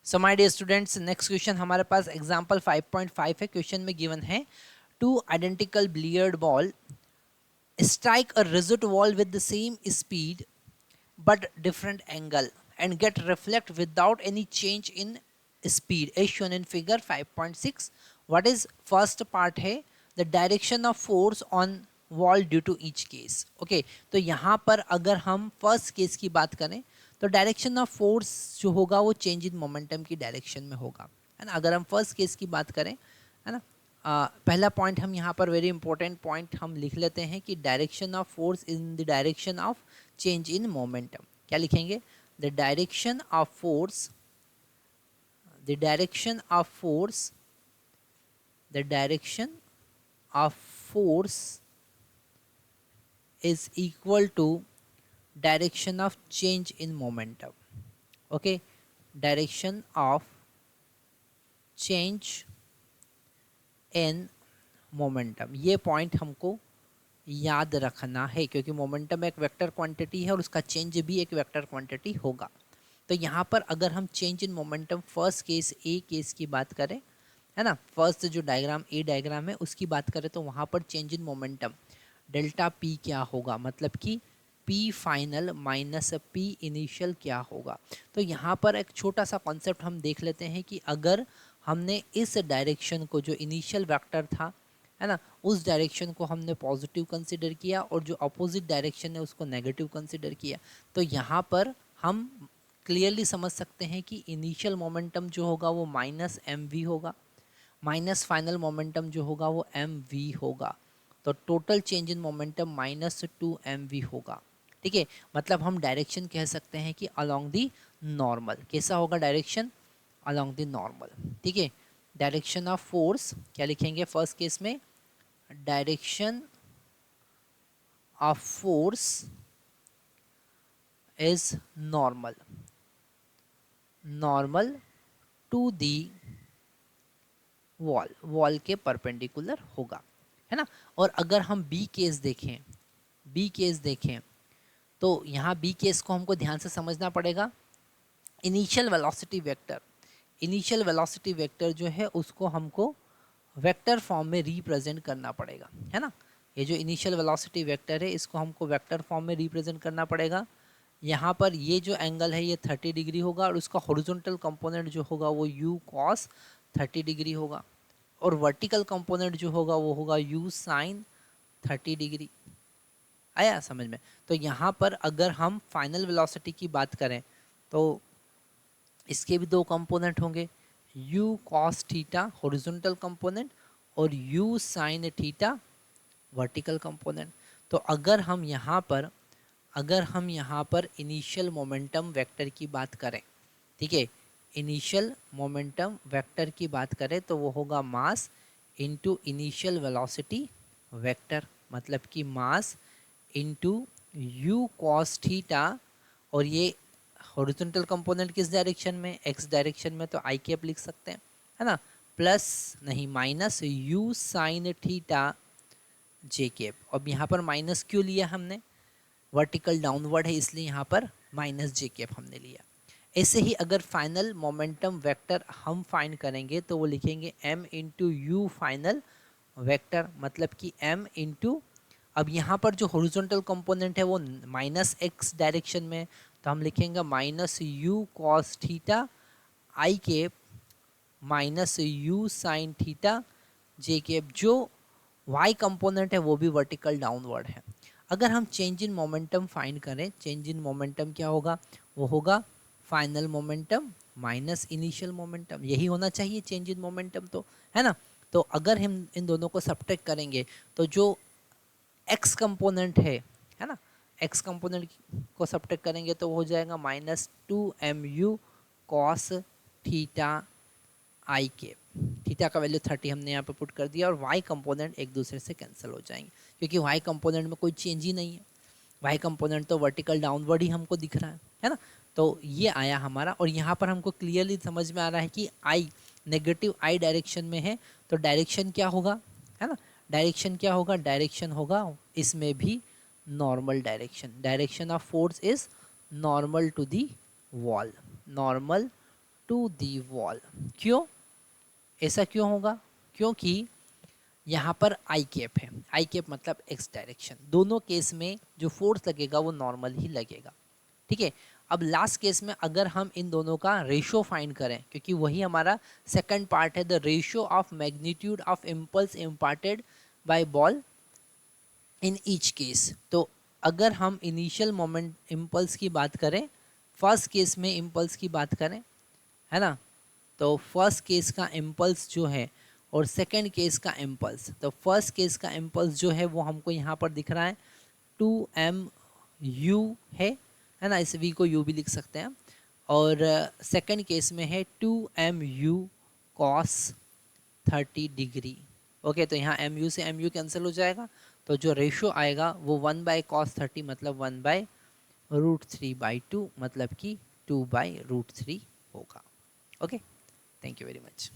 So my dear students, next question हमारे पास example 5.5 है। क्वेश्चन में गिवन है two identical billiard ball strike a rigid wall with the same speed but different angle and get reflect without any change in speed as shown in figure 5.6. What is first part है the direction of force on wall due to each case. Okay, तो यहाँ पर अगर हम first case की बात करें तो डायरेक्शन ऑफ फोर्स जो होगा वो चेंज इन मोमेंटम की डायरेक्शन में होगा, है ना। अगर हम फर्स्ट केस की बात करें, है ना, पहला पॉइंट हम यहाँ पर वेरी इंपॉर्टेंट पॉइंट हम लिख लेते हैं कि direction of force in the direction of change in momentum. क्या लिखेंगे? The direction of force, the direction of force, the direction of force is equal to direction of change in momentum. Okay, direction of change in momentum, ये point हमको याद रखना है क्योंकि momentum एक vector quantity है और उसका चेंज भी एक वेक्टर क्वांटिटी होगा। तो यहाँ पर अगर हम change in momentum first case A case की बात करें, है ना, फर्स्ट जो डायग्राम ए डायग्राम है उसकी बात करें तो वहाँ पर change in momentum delta P क्या होगा, मतलब कि P final minus P initial क्या होगा। तो यहाँ पर एक छोटा सा कॉन्सेप्ट हम देख लेते हैं कि अगर हमने इस डायरेक्शन को जो इनिशियल वेक्टर था, है ना, उस डायरेक्शन को हमने पॉजिटिव कंसिडर किया और जो अपोजिट डायरेक्शन है उसको नेगेटिव कंसिडर किया, तो यहाँ पर हम क्लियरली समझ सकते हैं कि इनिशियल मोमेंटम जो होगा वो माइनस एम वी होगा, माइनस फाइनल मोमेंटम जो होगा वो एम वी होगा। तो total change in momentum minus two m v होगा। ठीक है, मतलब हम डायरेक्शन कह सकते हैं कि अलोंग दी नॉर्मल। कैसा होगा डायरेक्शन? Along the normal. ठीक है, डायरेक्शन ऑफ फोर्स क्या लिखेंगे फर्स्ट केस में? Direction of force is normal, normal to the wall, wall के परपेंडिकुलर होगा, है ना। और अगर हम बी केस देखें, बी केस देखें तो यहाँ बी केस को हमको ध्यान से समझना पड़ेगा। Initial velocity vector, initial velocity vector जो है उसको हमको वेक्टर फॉर्म में रिप्रेजेंट करना पड़ेगा, है ना। ये जो इनिशियल वेलोसिटी वेक्टर है इसको हमको वेक्टर फॉर्म में रिप्रेजेंट करना पड़ेगा। यहाँ पर ये जो एंगल है ये 30 डिग्री होगा और उसका हॉरिजॉन्टल कंपोनेंट जो होगा वो u cos 30 डिग्री होगा और वर्टिकल कंपोनेंट जो होगा वो होगा u sin 30 डिग्री। आया समझ में? तो यहाँ पर अगर हम फाइनल वेलोसिटी की बात करें तो इसके भी दो कंपोनेंट होंगे, u cos theta horizontal component और u sin theta vertical component. तो अगर हम यहाँ पर इनिशियल मोमेंटम वेक्टर की बात करें, ठीक है, इनिशियल मोमेंटम वेक्टर की बात करें तो वो होगा mass into initial velocity vector, मतलब कि mass into u cos theta, और ये हॉरिजॉन्टल कंपोनेंट किस डायरेक्शन में? x डायरेक्शन में, तो आई कैप लिख सकते हैं, है ना, प्लस नहीं माइनस u sin थीटा जे कैप। अब यहाँ पर माइनस क्यों लिया हमने? वर्टिकल डाउनवर्ड है इसलिए यहाँ पर माइनस जे कैप हमने लिया। ऐसे ही अगर फाइनल मोमेंटम वेक्टर हम फाइंड करेंगे तो वो लिखेंगे m into you final vector, मतलब कि m इंटू, अब यहाँ पर जो हॉरिजॉन्टल कंपोनेंट है वो माइनस एक्स डायरेक्शन में, तो हम लिखेंगे minus you cos theta i cap minus you sine theta J cap. जो y कंपोनेंट है वो भी वर्टिकल डाउनवर्ड है। अगर हम चेंज इन मोमेंटम फाइंड करें, चेंज इन मोमेंटम क्या होगा? वो होगा final momentum minus initial momentum, यही होना चाहिए चेंज इन मोमेंटम, तो है ना। तो अगर हम इन दोनों को सब्ट्रैक्ट करेंगे तो जो x कंपोनेंट है ना, x कंपोनेंट को सब्ट्रैक्ट करेंगे तो वो हो जाएगा minus two m u cos theta i cap. Theta का वैल्यू 30 हमने यहाँ पे पुट कर दिया और y कंपोनेंट एक दूसरे से कैंसिल हो जाएंगे क्योंकि y कंपोनेंट में कोई चेंज ही नहीं है, y कंपोनेंट तो वर्टिकल डाउनवर्ड ही हमको दिख रहा है ना। तो ये आया हमारा, और यहाँ पर हमको क्लियरली समझ में आ रहा है कि i नेगेटिव i डायरेक्शन में है, तो डायरेक्शन क्या होगा, है ना, डायरेक्शन क्या होगा? डायरेक्शन होगा इसमें भी normal direction, direction of force is normal to the wall, normal to the wall. क्यों, ऐसा क्यों होगा? क्योंकि यहाँ पर आई कैप है, आई कैप मतलब एक्स डायरेक्शन। दोनों केस में जो फोर्स लगेगा वो नॉर्मल ही लगेगा, ठीक है। अब लास्ट केस में अगर हम इन दोनों का रेशियो फाइंड करें, क्योंकि वही हमारा सेकंड पार्ट है, the ratio of magnitude of impulse imparted by ball in each case. तो अगर हम इनिशियल मोमेंट इम्पल्स की बात करें, फर्स्ट केस में इम्पल्स की बात करें, है ना, तो फर्स्ट केस का इम्पल्स जो है और सेकंड केस का इम्पल्स, तो फर्स्ट केस का इम्पल्स जो है वो हमको यहाँ पर दिख रहा है 2mu है ना, इस v को u भी लिख सकते हैं। और सेकंड केस में है 2mu cos 30 डिग्री। ओके, तो यहाँ mu से mu कैंसिल हो जाएगा, तो जो रेशियो आएगा वो 1/cos 30 मतलब 1/√3/2 मतलब कि 2/√3 होगा। Okay, thank you very much.